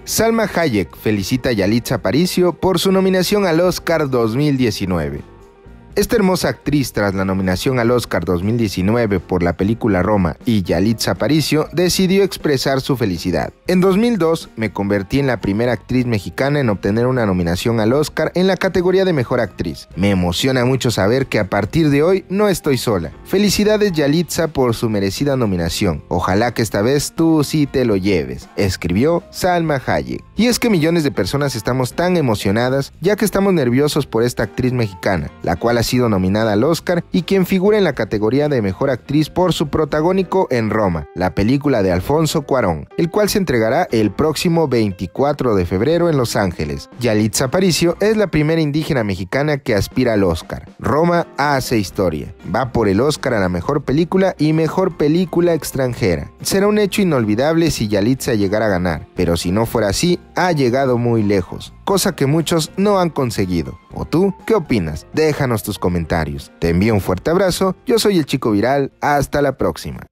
Salma Hayek felicita a Yalitza Aparicio por su nominación al Oscar 2019. Esta hermosa actriz, tras la nominación al Oscar 2019 por la película Roma y Yalitza Aparicio, decidió expresar su felicidad. En 2002 me convertí en la primera actriz mexicana en obtener una nominación al Oscar en la categoría de Mejor Actriz. Me emociona mucho saber que a partir de hoy no estoy sola. Felicidades Yalitza por su merecida nominación. Ojalá que esta vez tú sí te lo lleves, escribió Salma Hayek. Y es que millones de personas estamos tan emocionadas ya que estamos nerviosos por esta actriz mexicana, la cual ha sido nominada al Oscar y quien figura en la categoría de Mejor Actriz por su protagónico en Roma, la película de Alfonso Cuarón, el cual se entregará el próximo 24 de febrero en Los Ángeles. Yalitza Aparicio es la primera indígena mexicana que aspira al Oscar. Roma hace historia. Va por el Oscar a la Mejor Película y Mejor Película Extranjera. Será un hecho inolvidable si Yalitza llegara a ganar, pero si no fuera así, ha llegado muy lejos, cosa que muchos no han conseguido. ¿O tú qué opinas? Déjanos tus comentarios. Te envío un fuerte abrazo, yo soy el Chico Viral, hasta la próxima.